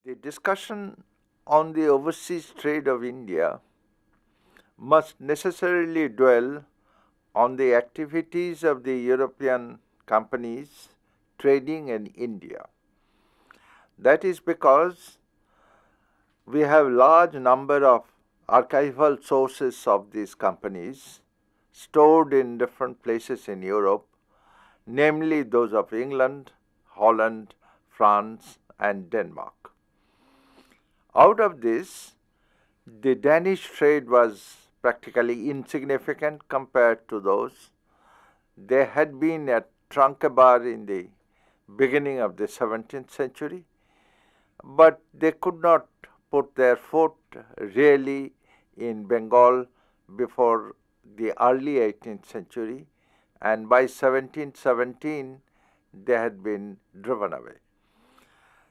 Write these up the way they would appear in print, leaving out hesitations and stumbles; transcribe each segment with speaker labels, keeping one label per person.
Speaker 1: The discussion on the overseas trade of India must necessarily dwell on the activities of the European companies trading in India. That is because we have large number of archival sources of these companies stored in different places in Europe, namely those of England, Holland, France, and Denmark. Out of this, the Danish trade was practically insignificant compared to those. They had been at Tranquebar in the beginning of the 17th century, but they could not put their foot really in Bengal before the early 18th century, and by 1717 they had been driven away.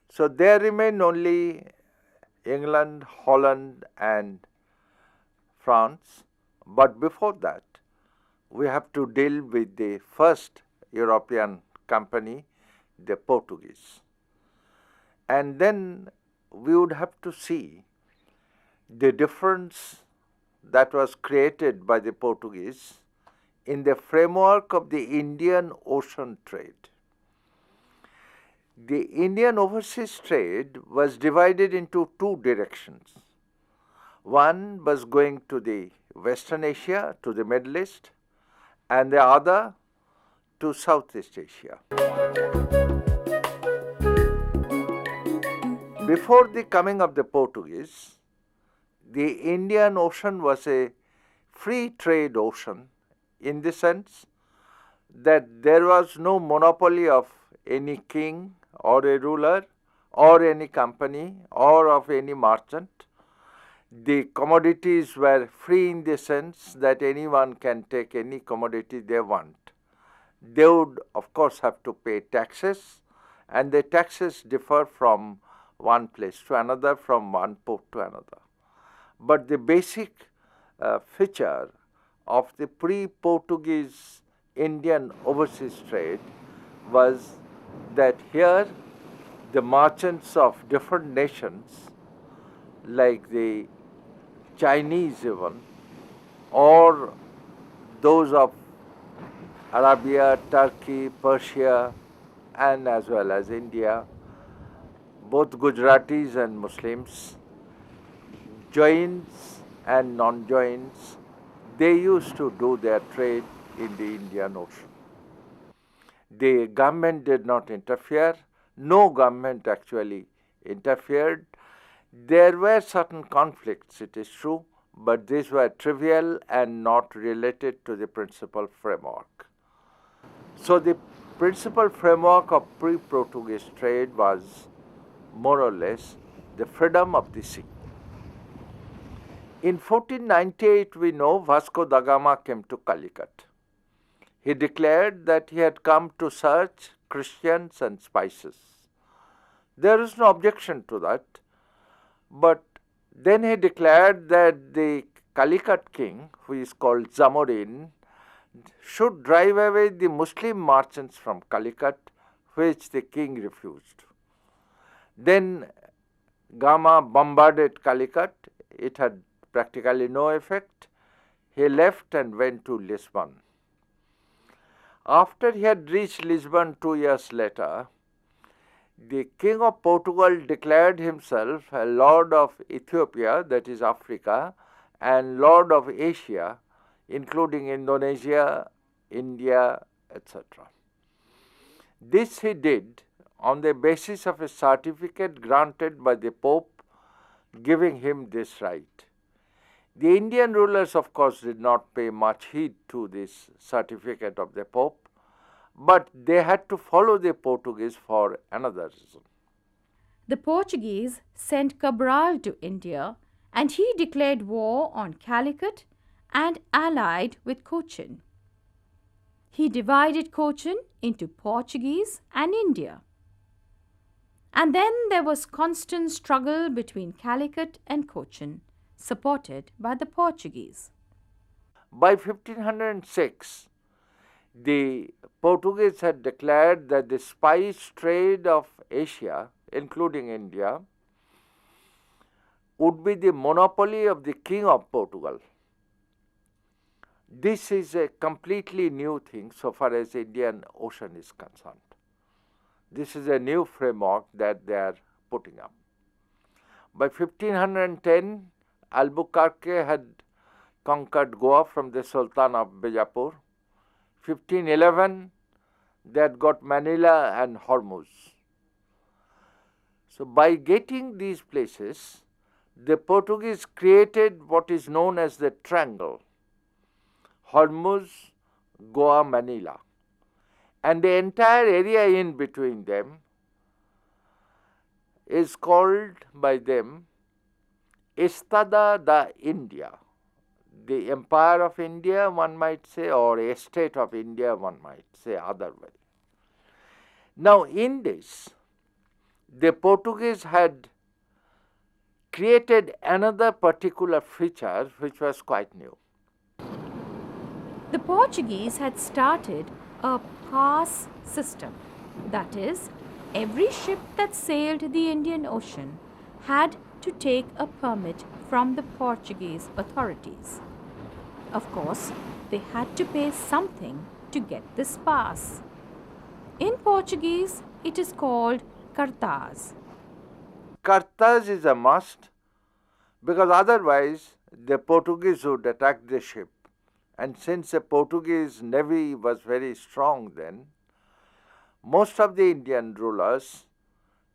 Speaker 1: So there remained only England, Holland, and France, but before that, we have to deal with the first European company, the Portuguese. And then we would have to see the difference that was created by the Portuguese in the framework of the Indian Ocean trade. The Indian overseas trade was divided into two directions. One was going to the Western Asia, to the Middle East, and the other to Southeast Asia. Before the coming of the Portuguese, the Indian Ocean was a free trade ocean in the sense that there was no monopoly of any king or a ruler or any company or of any merchant. The commodities were free in the sense that anyone can take any commodity they want. They would, of course, have to pay taxes, and the taxes differ from one place to another, from one port to another. But the basic feature of the pre-Portuguese Indian overseas trade was that here the merchants of different nations, like the Chinese even, or those of Arabia, Turkey, Persia, and as well as India, both Gujaratis and Muslims, Jains and non-Jains, they used to do their trade in the Indian Ocean. The government did not interfere. No government actually interfered. There were certain conflicts, it is true, but these were trivial and not related to the principal framework. So the principal framework of pre-Portuguese trade was more or less the freedom of the sea. In 1498, we know Vasco da Gama came to Calicut. He declared that he had come to search Christians and spices. There is no objection to that, but then he declared that the Calicut king, who is called Zamorin, should drive away the Muslim merchants from Calicut, which the king refused. Then Gama bombarded Calicut. It had practically no effect. He left and went to Lisbon. After he had reached Lisbon 2 years later, the king of Portugal declared himself a lord of Ethiopia, that is Africa, and lord of Asia, including Indonesia, India, etc. This he did on the basis of a certificate granted by the Pope giving him this right. The Indian rulers, of course, did not pay much heed to this certificate of the Pope, but they had to follow the Portuguese for another reason.
Speaker 2: The Portuguese sent Cabral to India, and he declared war on Calicut and allied with Cochin. He divided Cochin into Portuguese and India. And then there was constant struggle between Calicut and Cochin, supported by the Portuguese.
Speaker 1: By 1506, the Portuguese had declared that the spice trade of Asia, including India, would be the monopoly of the King of Portugal. This is a completely new thing so far as Indian Ocean is concerned. This is a new framework that they are putting up. By 1510, Albuquerque had conquered Goa from the Sultan of Bijapur. 1511, they had got Manila and Hormuz. So by getting these places, the Portuguese created what is known as the triangle, Hormuz, Goa, Manila. And the entire area in between them is called by them Estada da India, the Empire of India, one might say, or Estate of India, one might say otherwise. Now, in this, the Portuguese had created another particular feature which was quite new.
Speaker 2: The Portuguese had started a pass system. That is, every ship that sailed the Indian Ocean had to take a permit from the Portuguese authorities. Of course, they had to pay something to get this pass. In Portuguese, it is called cartaz.
Speaker 1: Cartaz is a must because otherwise the Portuguese would attack the ship. And since the Portuguese navy was very strong then, most of the Indian rulers,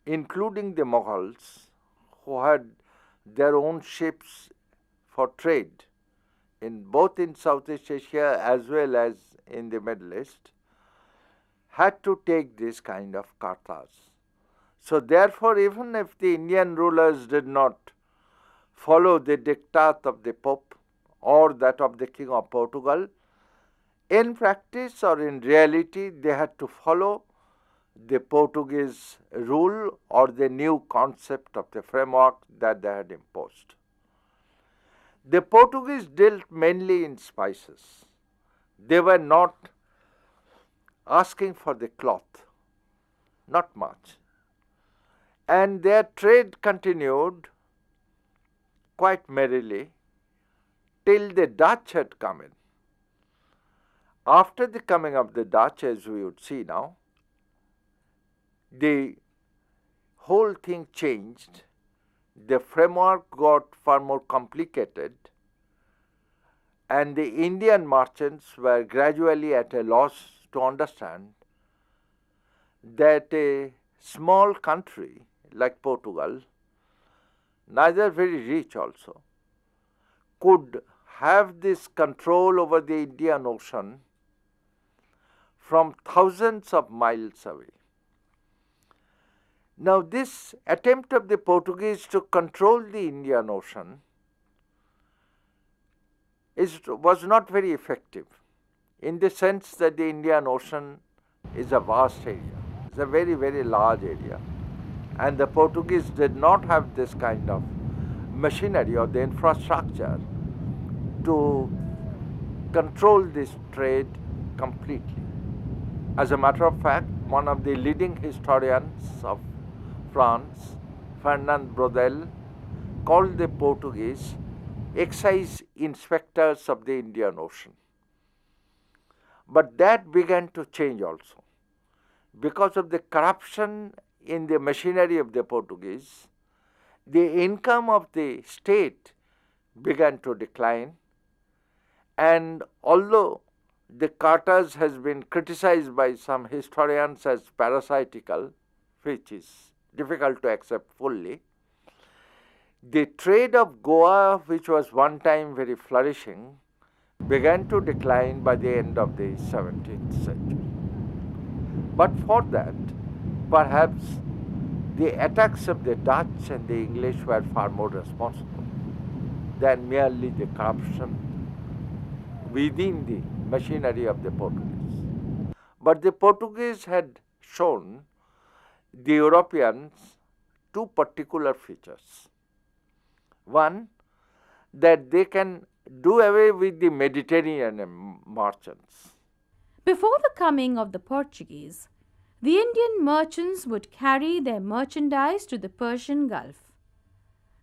Speaker 1: including the Mughals, who had their own ships for trade, both in Southeast Asia as well as in the Middle East, had to take this kind of cartaz. So therefore, even if the Indian rulers did not follow the diktat of the Pope or that of the King of Portugal, in practice or in reality, they had to follow the Portuguese rule or the new concept of the framework that they had imposed. The Portuguese dealt mainly in spices. They were not asking for the cloth, not much. And their trade continued quite merrily till the Dutch had come in. After the coming of the Dutch, as we would see now, the whole thing changed. The framework got far more complicated, and the Indian merchants were gradually at a loss to understand that a small country like Portugal, neither very rich also, could have this control over the Indian Ocean from thousands of miles away. Now, this attempt of the Portuguese to control the Indian Ocean was not very effective, in the sense that the Indian Ocean is a vast area, it's a very, very large area, and the Portuguese did not have this kind of machinery or the infrastructure to control this trade completely. As a matter of fact, one of the leading historians of France, Fernand Braudel, called the Portuguese excise inspectors of the Indian Ocean. But that began to change also. Because of the corruption in the machinery of the Portuguese, the income of the state began to decline, and although the cartaz has been criticized by some historians as parasitical, which is difficult to accept fully, the trade of Goa, which was one time very flourishing, began to decline by the end of the 17th century. But for that, perhaps the attacks of the Dutch and the English were far more responsible than merely the corruption within the machinery of the Portuguese. But the Portuguese had shown the Europeans two particular features. One, that they can do away with the Mediterranean merchants.
Speaker 2: Before the coming of the Portuguese, the Indian merchants would carry their merchandise to the Persian Gulf.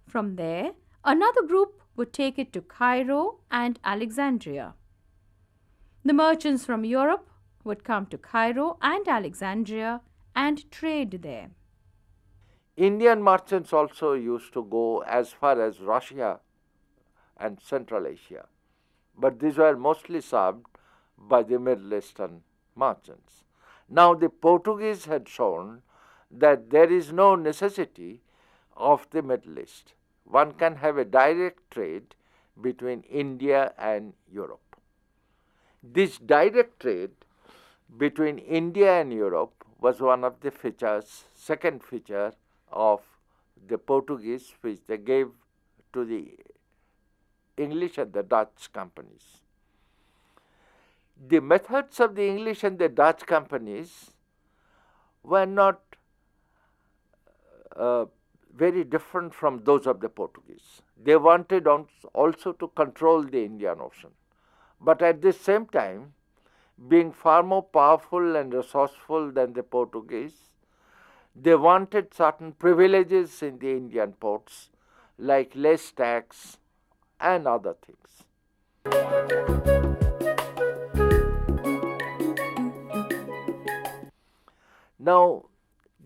Speaker 2: From there, another group would take it to Cairo and Alexandria. The merchants from Europe would come to Cairo and Alexandria and trade there.
Speaker 1: Indian merchants also used to go as far as Russia and Central Asia, but these were mostly served by the Middle Eastern merchants. Now, the Portuguese had shown that there is no necessity of the Middle East. One can have a direct trade between India and Europe. This direct trade between India and Europe was one of the features, second feature of the Portuguese, which they gave to the English and the Dutch companies. The methods of the English and the Dutch companies were not very different from those of the Portuguese. They wanted also to control the Indian Ocean, but at the same time, being far more powerful and resourceful than the Portuguese, they wanted certain privileges in the Indian ports, like less tax and other things. Now,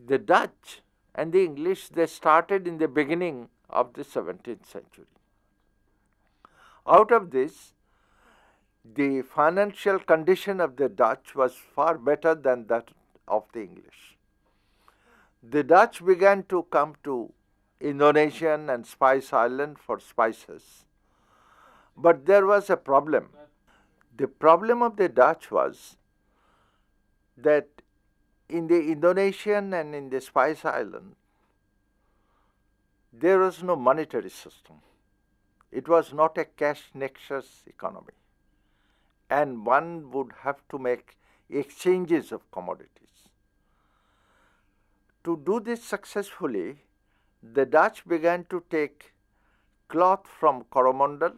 Speaker 1: the Dutch and the English, they started in the beginning of the 17th century. Out of this, the financial condition of the Dutch was far better than that of the English. The Dutch began to come to Indonesian and Spice Island for spices, but there was a problem. The problem of the Dutch was that in the Indonesian and in the Spice Island, there was no monetary system. It was not a cash-nexus economy, and one would have to make exchanges of commodities. To do this successfully, the Dutch began to take cloth from Coromandel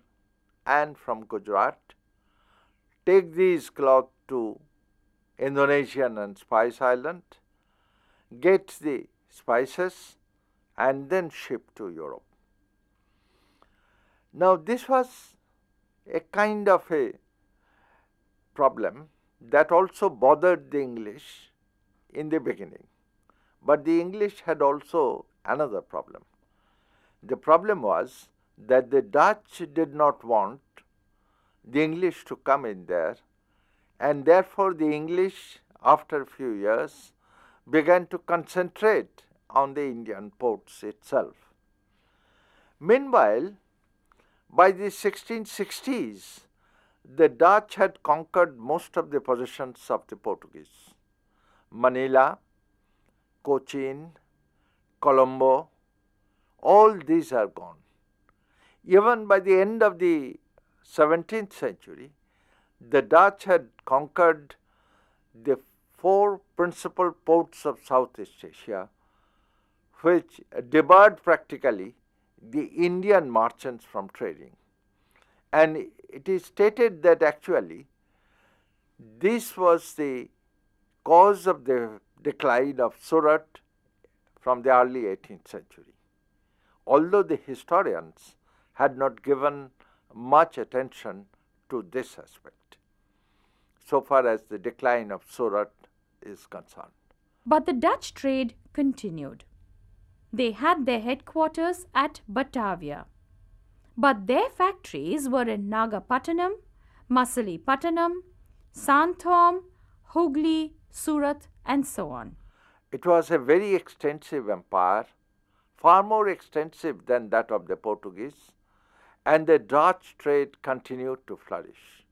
Speaker 1: and from Gujarat, take these cloth to Indonesian and Spice Island, get the spices, and then ship to Europe. Now, this was a kind of a problem that also bothered the English in the beginning. But the English had also another problem. The problem was that the Dutch did not want the English to come in there, and therefore the English, after a few years, began to concentrate on the Indian ports itself. Meanwhile, by the 1660s, the Dutch had conquered most of the possessions of the Portuguese. Manila, Cochin, Colombo, all these are gone. Even by the end of the 17th century, the Dutch had conquered the 4 principal ports of Southeast Asia, which debarred practically the Indian merchants from trading. And it is stated that actually this was the cause of the decline of Surat from the early 18th century, although the historians had not given much attention to this aspect, so far as the decline of Surat is concerned.
Speaker 2: But the Dutch trade continued. They had their headquarters at Batavia, but their factories were in Nagapattinam, Masilepattinam, Santhom, Hooghly, Surat, and so on.
Speaker 1: It was a very extensive empire, far more extensive than that of the Portuguese, and the Dutch trade continued to flourish.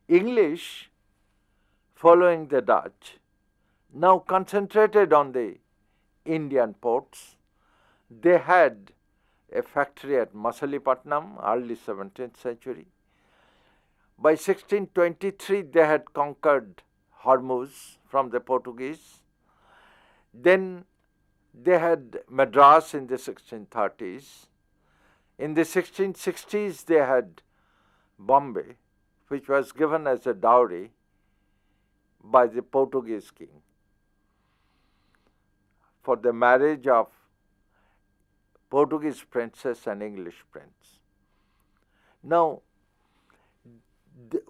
Speaker 1: English, following the Dutch, now concentrated on the Indian ports. They had a factory at Masilepattinam, early 17th century. By 1623, they had conquered Hormuz from the Portuguese. Then they had Madras in the 1630s. In the 1660s, they had Bombay, which was given as a dowry by the Portuguese king. for the marriage of Portuguese princess and English prince. Now,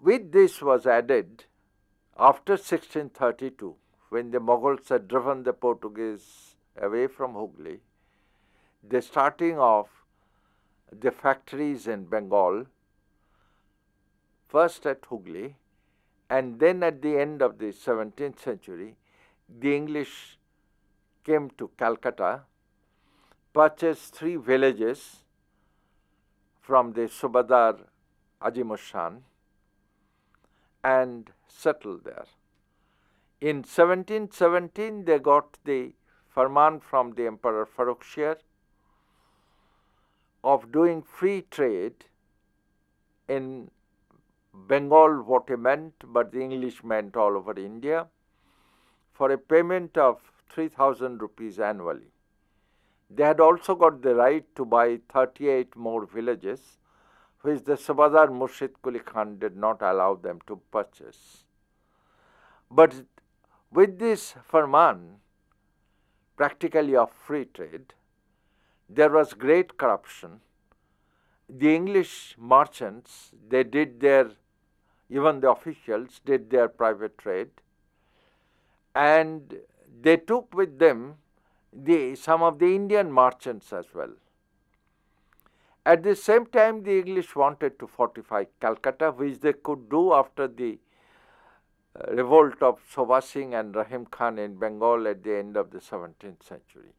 Speaker 1: with this was added, after 1632, when the Mughals had driven the Portuguese away from Hooghly, the starting of the factories in Bengal, first at Hooghly, and then at the end of the 17th century, the English came to Calcutta, purchased 3 villages from the Subadar Ajimushan, and settled there. In 1717, they got the firman from the Emperor Farrukhsher of doing free trade in Bengal, what he meant, but the English meant all over India, for a payment of 3,000 rupees annually. They had also got the right to buy 38 more villages, which the Subadar Murshid Quli Khan did not allow them to purchase. But with this firman, practically of free trade, there was great corruption. The English merchants, they did their, even the officials did their private trade, and they took with them some of the Indian merchants as well. At the same time, the English wanted to fortify Calcutta, which they could do after the revolt of Sobha Singh and Rahim Khan in Bengal at the end of the 17th century.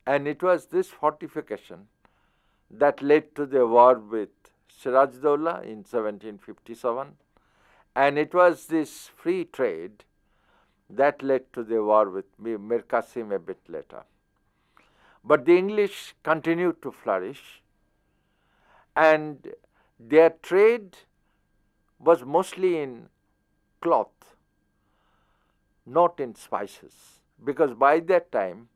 Speaker 1: And it was this fortification that led to the war with Siraj Dowlah in 1757, and it was this free trade that led to the war with Mir Qasim a bit later. But the English continued to flourish, and their trade was mostly in cloth, not in spices, because by that time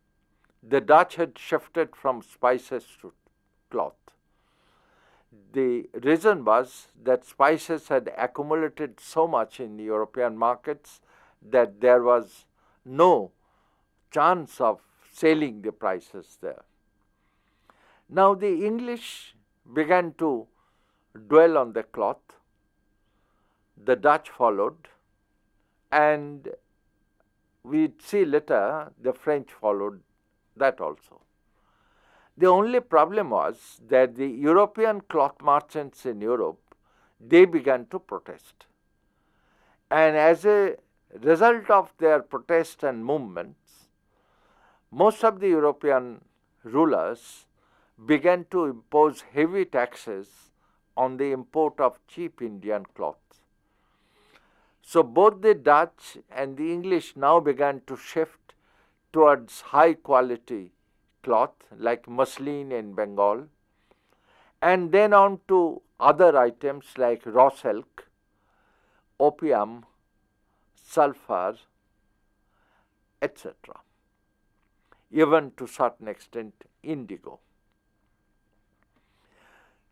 Speaker 1: the Dutch had shifted from spices to cloth. The reason was that spices had accumulated so much in the European markets that there was no chance of selling the prices there. Now the English began to dwell on the cloth, the Dutch followed, and we'd see later the French followed that also. The only problem was that the European cloth merchants in Europe, they began to protest. And as a result of their protest and movements, most of the European rulers began to impose heavy taxes on the import of cheap Indian cloth. So both the Dutch and the English now began to shift towards high quality cloth like muslin in Bengal, and then on to other items like raw silk, opium, sulfur, etc., even to certain extent indigo.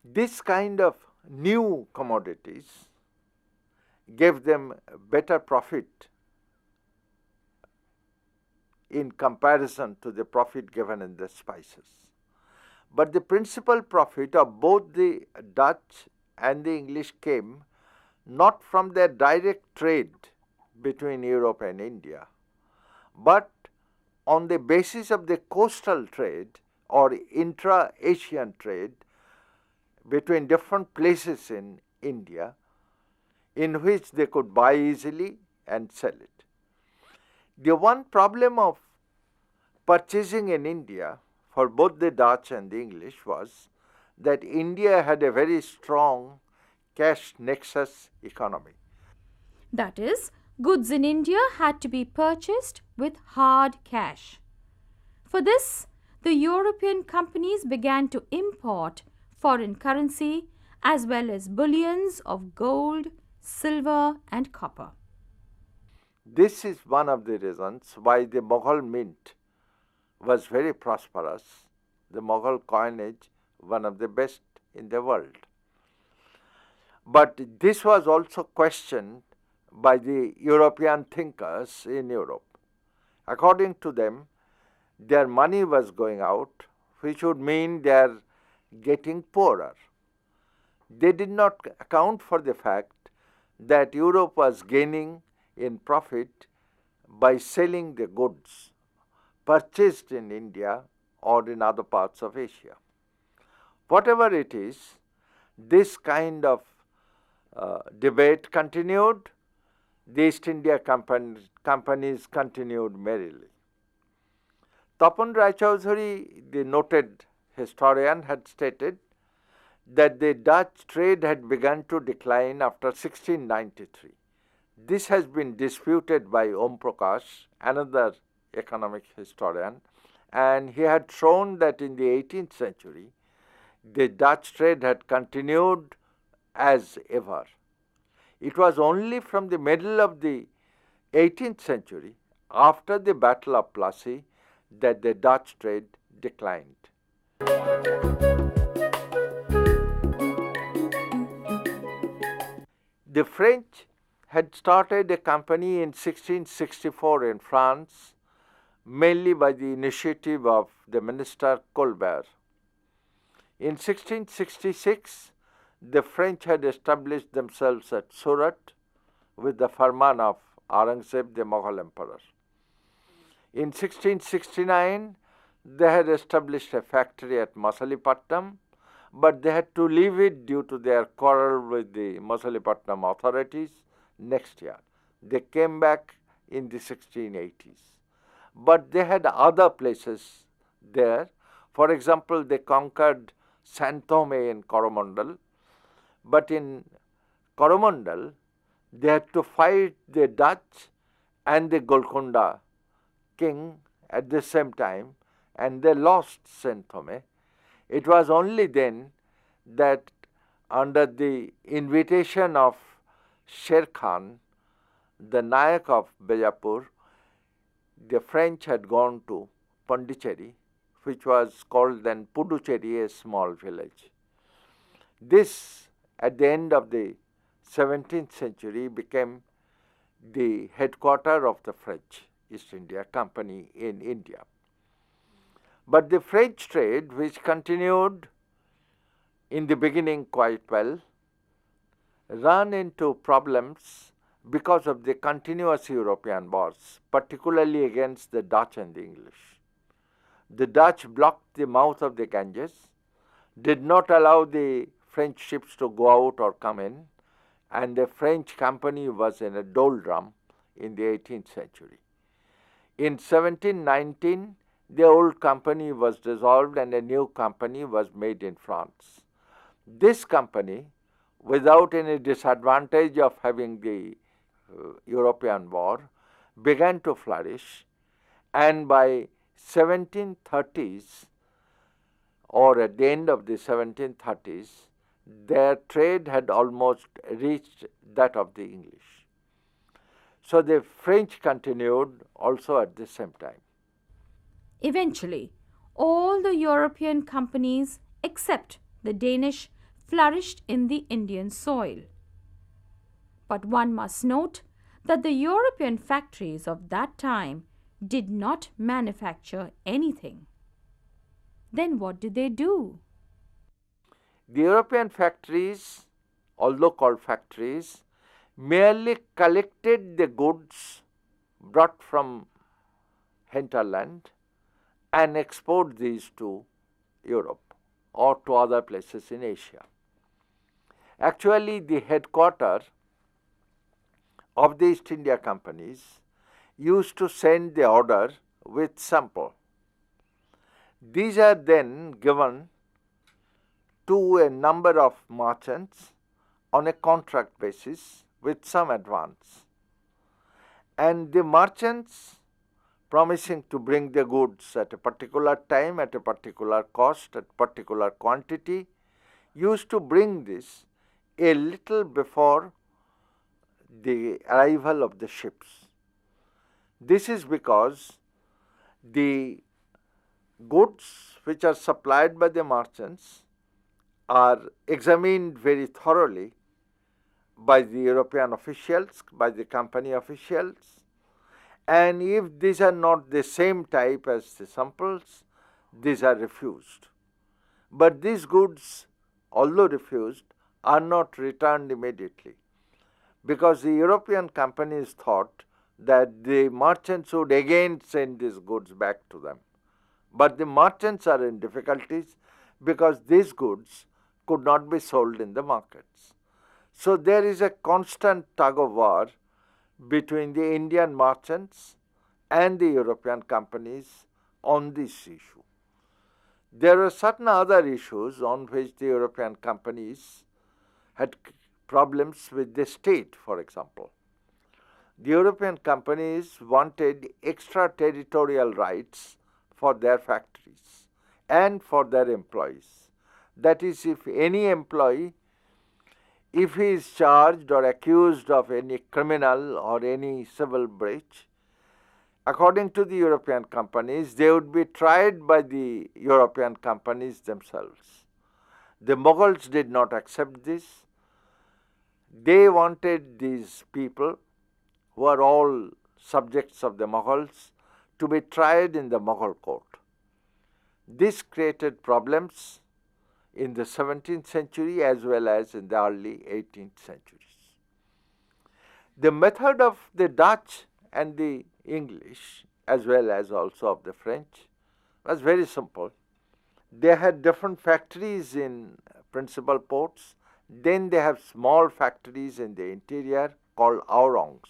Speaker 1: This kind of new commodities gave them better profit in comparison to the profit given in the spices. But the principal profit of both the Dutch and the English came not from their direct trade between Europe and India, but on the basis of the coastal trade or intra-Asian trade between different places in India, in which they could buy easily and sell it. The one problem of purchasing in India for both the Dutch and the English was that India had a very strong cash nexus economy.
Speaker 2: That is, goods in India had to be purchased with hard cash. For this, the European companies began to import foreign currency as well as bullions of gold, silver, and copper.
Speaker 1: This is one of the reasons why the Mughal mint was very prosperous, the Mughal coinage one of the best in the world. But this was also questioned by the European thinkers in Europe. According to them, their money was going out, which would mean they are getting poorer. They did not account for the fact that Europe was gaining in profit by selling the goods purchased in India or in other parts of Asia. Whatever it is, this kind of debate continued. The East India companies continued merrily. Tapan Raichaudhuri, the noted historian, had stated that the Dutch trade had begun to decline after 1693. This has been disputed by Om Prakash, another economic historian, and he had shown that in the 18th century, the Dutch trade had continued as ever. It was only from the middle of the 18th century, after the Battle of Plassey, that the Dutch trade declined. The French had started a company in 1664 in France, mainly by the initiative of the minister Colbert. In 1666, the French had established themselves at Surat with the Farman of Aurangzeb, the Mughal emperor. In 1669, they had established a factory at Masalipatnam, but they had to leave it due to their quarrel with the Masalipatnam authorities next year. They came back in the 1680s. But they had other places there. For example, they conquered San Thome in Coromandel, but in Coromandel, they had to fight the Dutch and the Golconda king at the same time, and they lost San Thome. It was only then that, under the invitation of Sher Khan, the Nayak of Bijapur, the French had gone to Pondicherry, which was called then Puducherry, a small village. This, at the end of the 17th century, became the headquarters of the French East India Company in India. But the French trade, which continued in the beginning quite well, ran into problems because of the continuous European wars, particularly against the Dutch and the English. The Dutch blocked the mouth of the Ganges, did not allow the French ships to go out or come in, and the French company was in a doldrum in the 18th century. In 1719, the old company was dissolved and a new company was made in France. This company, without any disadvantage of having the European war, began to flourish, and by 1730s, or at the end of the 1730s, their trade had almost reached that of the English. So the French continued also at the same time.
Speaker 2: Eventually, all the European companies except the Danish flourished in the Indian soil. But one must note that the European factories of that time did not manufacture anything. Then what did they do?
Speaker 1: The European factories, although called factories, merely collected the goods brought from hinterland and export these to Europe or to other places in Asia. Actually, the headquarters of the East India companies used to send the order with sample. These are then given to a number of merchants on a contract basis with some advance. And the merchants, promising to bring the goods at a particular time, at a particular cost, at particular quantity, used to bring this a little before the arrival of the ships. This is because the goods which are supplied by the merchants are examined very thoroughly by the European officials, by the company officials, and if these are not the same type as the samples, these are refused. But these goods, although refused, are not returned immediately, because the European companies thought that the merchants would again send these goods back to them. But the merchants are in difficulties because these goods could not be sold in the markets. So there is a constant tug of war between the Indian merchants and the European companies on this issue. There were certain other issues on which the European companies had problems with the state, for example. The European companies wanted extraterritorial rights for their factories and for their employees. That is, if any employee, if he is charged or accused of any criminal or any civil breach, according to the European companies, they would be tried by the European companies themselves. The Mughals did not accept this. They wanted these people, who are all subjects of the Mughals, to be tried in the Mughal court. This created problems in the 17th century as well as in the early 18th centuries. The method of the Dutch and the English, as well as also of the French, was very simple. They had different factories in principal ports. Then they have small factories in the interior called aurongs.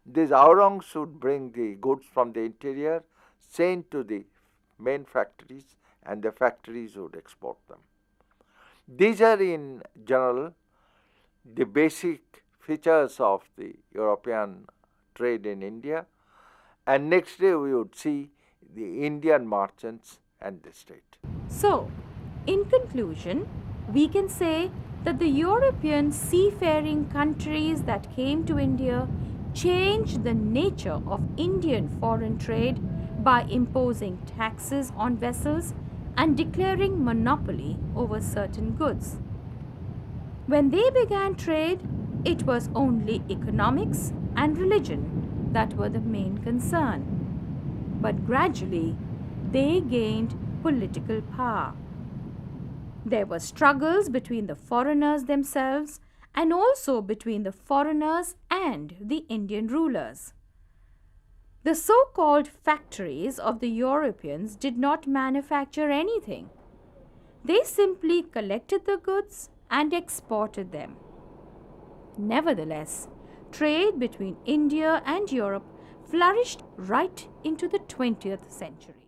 Speaker 1: These aurongs would bring the goods from the interior, sent to the main factories, and the factories would export them. These are in general the basic features of the European trade in India, and next day we would see the Indian merchants and the state.
Speaker 2: So, in conclusion, we can say that the European seafaring countries that came to India changed the nature of Indian foreign trade by imposing taxes on vessels and declaring monopoly over certain goods. When they began trade, it was only economics and religion that were the main concern. But gradually, they gained political power. There were struggles between the foreigners themselves and also between the foreigners and the Indian rulers. The so-called factories of the Europeans did not manufacture anything. They simply collected the goods and exported them. Nevertheless, trade between India and Europe flourished right into the 20th century.